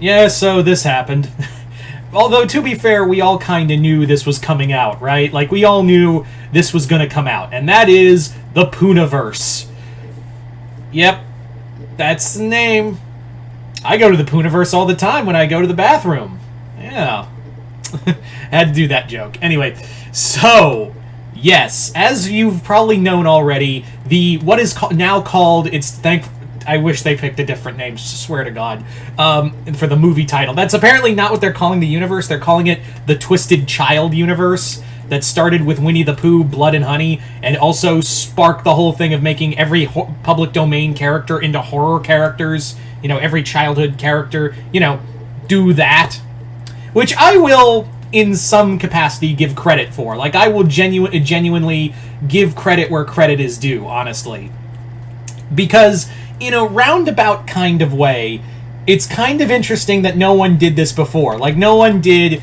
Yeah, so this happened. Although, to be fair, we all kind of knew this was coming out, right? Like, we all knew this was going to come out, and that is the Poohinverse. Yep, that's the name. I go to the Poohinverse all the time when I go to the bathroom. Yeah. Had to do that joke. Anyway, so, yes, as you've probably known already, what is now called, I wish they picked a different name, swear to God, for the movie title. That's apparently not what they're calling the universe. They're calling it the Twisted Child universe, that started with Winnie the Pooh, Blood and Honey, and also sparked the whole thing of making every public domain character into horror characters. You know, every childhood character, do that. Which I will, in some capacity, give credit for. Like, I will genuinely give credit where credit is due, honestly. Because, in a roundabout kind of way, it's kind of interesting that no one did this before. Like, no one did,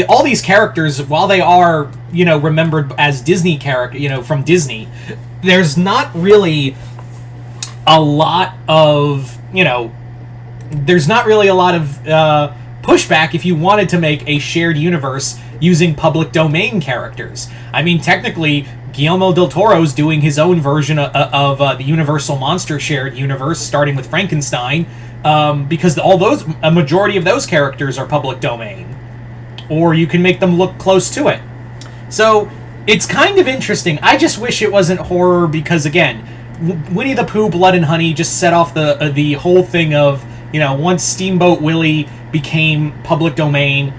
all these characters, while they are, remembered as Disney characters, from Disney, there's not really a lot of, pushback if you wanted to make a shared universe using public domain characters. I mean, technically, Guillermo del Toro's doing his own version of the Universal Monster shared universe, starting with Frankenstein, because a majority of those characters are public domain. Or you can make them look close to it. So, it's kind of interesting. I just wish it wasn't horror because, again, Winnie the Pooh, Blood and Honey just set off the whole thing of, once Steamboat Willie became public domain,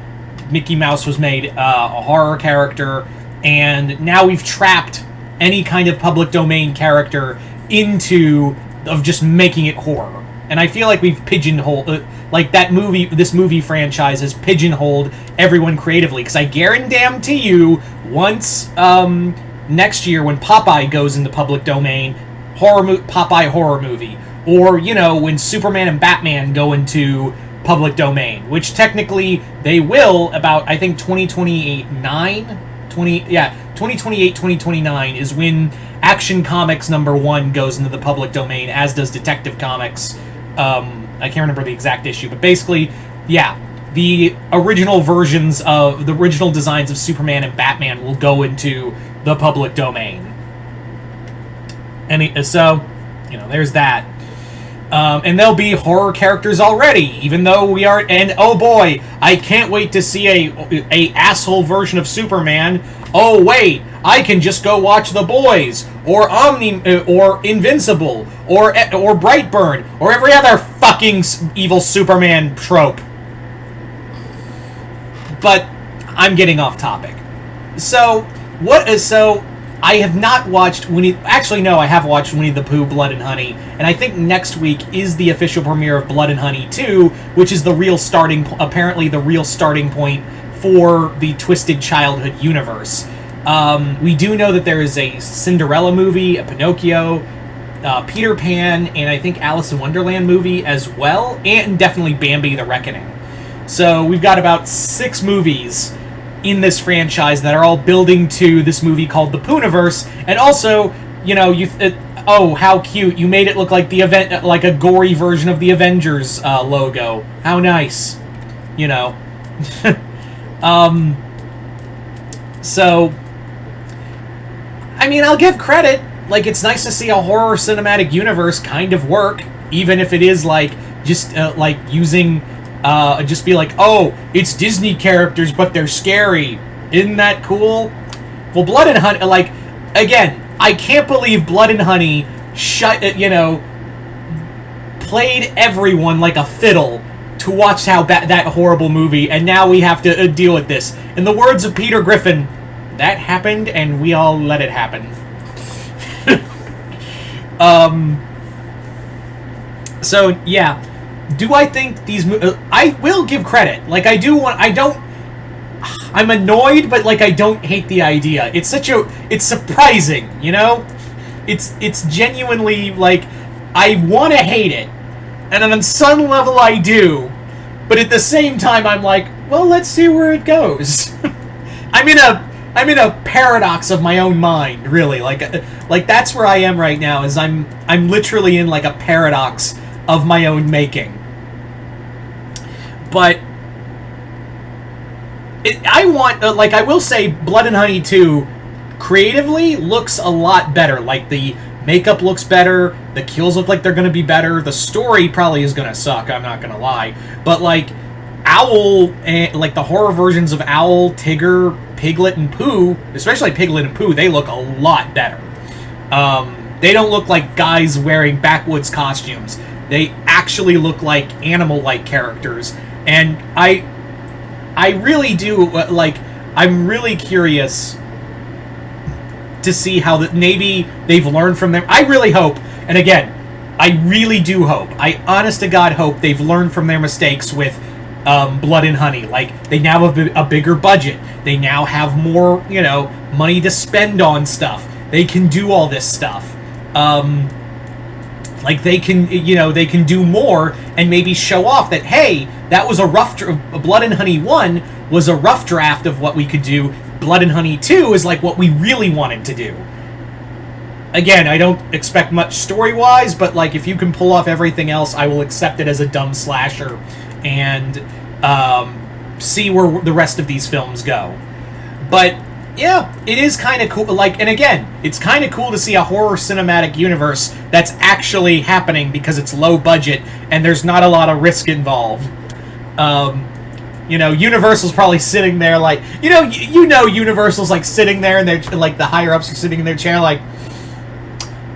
Mickey Mouse was made a horror character, and now we've trapped any kind of public domain character of just making it horror. And I feel like we've pigeonholed, this movie franchise has pigeonholed everyone creatively, because I guarantee you, once, next year when Popeye goes into public domain, Popeye horror movie, or, when Superman and Batman go into public domain, which technically they will about, I think, 2028, 2029 is when Action Comics #1 goes into the public domain, as does Detective Comics. I can't remember the exact issue, but basically, yeah, the original designs of Superman and Batman will go into the public domain. So, there's that. And there'll be horror characters already, even though we are. And oh boy, I can't wait to see a asshole version of Superman. Oh wait, I can just go watch The Boys, or or Invincible, or Brightburn, or every other fucking evil Superman trope. But I'm getting off topic. So I have not watched Actually, no, I have watched Winnie the Pooh, Blood and Honey, and I think next week is the official premiere of Blood and Honey 2, which is apparently the real starting point for the Twisted Childhood universe. We do know that there is a Cinderella movie, a Pinocchio, Peter Pan, and I think Alice in Wonderland movie as well, and definitely Bambi the Reckoning. So we've got about 6 movies in this franchise that are all building to this movie called the Poohinverse, and also, how cute, you made it look like like a gory version of the Avengers logo. How nice, So, I mean, I'll give credit. Like, it's nice to see a horror cinematic universe kind of work, even if it is using. Just be like, oh, it's Disney characters, but they're scary. Isn't that cool? Well, Blood and Honey, again, I can't believe Blood and Honey played everyone like a fiddle to watch that horrible movie, and now we have to deal with this. In the words of Peter Griffin, that happened, and we all let it happen. So, yeah. Do I think these... I will give credit. I'm annoyed, but, I don't hate the idea. It's surprising, It's genuinely, I want to hate it. And on some level, I do. But at the same time, I'm like, well, let's see where it goes. I'm in a paradox of my own mind, really. That's where I am right now, is I'm literally in, a paradox of my own making. But I want, like, I will say Blood and Honey 2 creatively looks a lot better. Like, the makeup looks better, the kills look like they're going to be better, the story probably is going to suck, I'm not going to lie. But, like, Owl, and like the horror versions of Owl, Tigger, Piglet, and Pooh, especially Piglet and Pooh, they look a lot better. They don't look like guys wearing backwoods costumes. They actually look like animal-like characters. And I really do, like, I'm really curious to see how maybe they've learned from them. I really hope, and again, I really do hope, I honest to God hope they've learned from their mistakes with Blood and Honey. Like, they now have a bigger budget. They now have more, you know, money to spend on stuff. They can do all this stuff. Like, they can, you know, they can do more and maybe show off that, hey, that was a rough... Blood and Honey 1 was a rough draft of what we could do. Blood and Honey 2 is, like, what we really wanted to do. Again, I don't expect much story-wise, but, like, if you can pull off everything else, I will accept it as a dumb slasher and see where the rest of these films go. But, yeah, it is kind of cool. Like, and again, it's kind of cool to see a horror cinematic universe that's actually happening because it's low budget and there's not a lot of risk involved. You know, Universal's probably sitting there like, you know, Universal's like sitting there and they're like the higher ups are sitting in their chair like,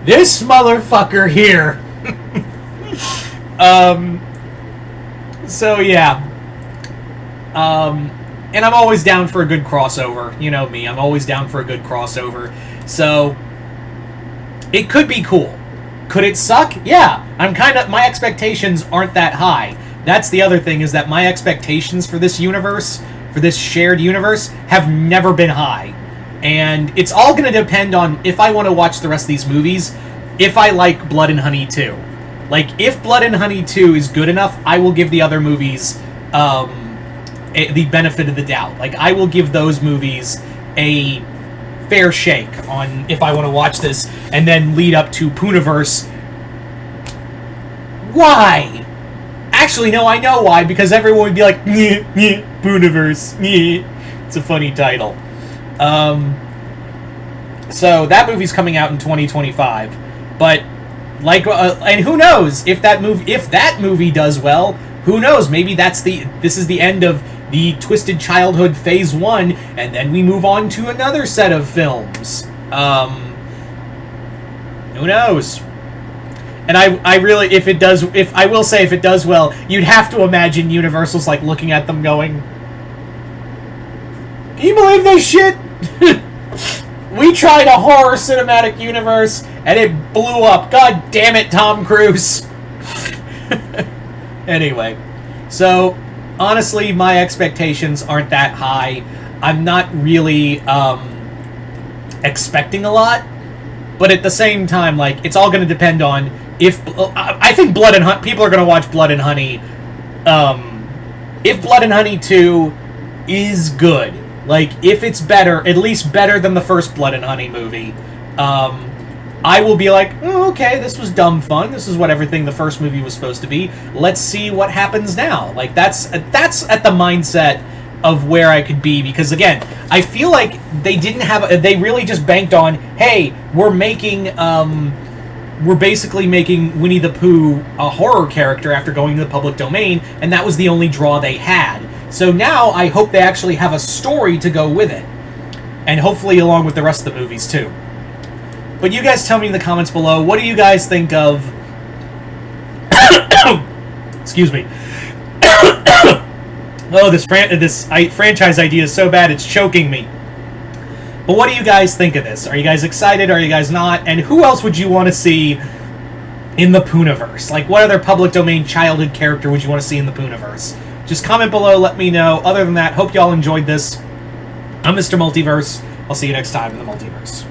this motherfucker here. So yeah. And I'm always down for a good crossover. You know me, I'm always down for a good crossover. So it could be cool. Could it suck? Yeah. My expectations aren't that high. That's the other thing, is that my expectations for this universe, for this shared universe, have never been high. And it's all going to depend on if I want to watch the rest of these movies, if I like Blood and Honey 2. Like, if Blood and Honey 2 is good enough, I will give the other movies the benefit of the doubt. Like, I will give those movies a fair shake on if I want to watch this, and then lead up to Poohinverse. Why? Actually, no, I know why, because everyone would be like, nyeh, nyeh, Poohinverse, nyeh. It's a funny title. So that movie's coming out in 2025, but like, and who knows if that movie does well? Who knows? Maybe this is the end of the Twisted Childhood Phase 1, and then we move on to another set of films. Who knows? And I really, if it does well, you'd have to imagine Universal's like looking at them going, can you believe this shit? We tried a horror cinematic universe, and it blew up. God damn it, Tom Cruise. Anyway, so, honestly, my expectations aren't that high. I'm not really expecting a lot, but at the same time, like, it's all going to depend on if... I think Blood and Honey... People are going to watch Blood and Honey. If Blood and Honey 2 is good, like, if it's better, at least better than the first Blood and Honey movie, I will be like, oh, okay, this was dumb fun. This is what everything the first movie was supposed to be. Let's see what happens now. Like, that's at the mindset of where I could be, because again, I feel like they really just banked on, hey, we're basically making Winnie the Pooh a horror character after going to the public domain, and that was the only draw they had. So now I hope they actually have a story to go with it, and hopefully along with the rest of the movies too. But you guys tell me in the comments below, what do you guys think of... Excuse me. Oh, this franchise idea is so bad, it's choking me. But what do you guys think of this? Are you guys excited? Are you guys not? And who else would you want to see in the Poohinverse? Like, what other public domain childhood character would you want to see in the Poohinverse? Just comment below, let me know. Other than that, hope y'all enjoyed this. I'm Mr. Multiverse. I'll see you next time in the Multiverse.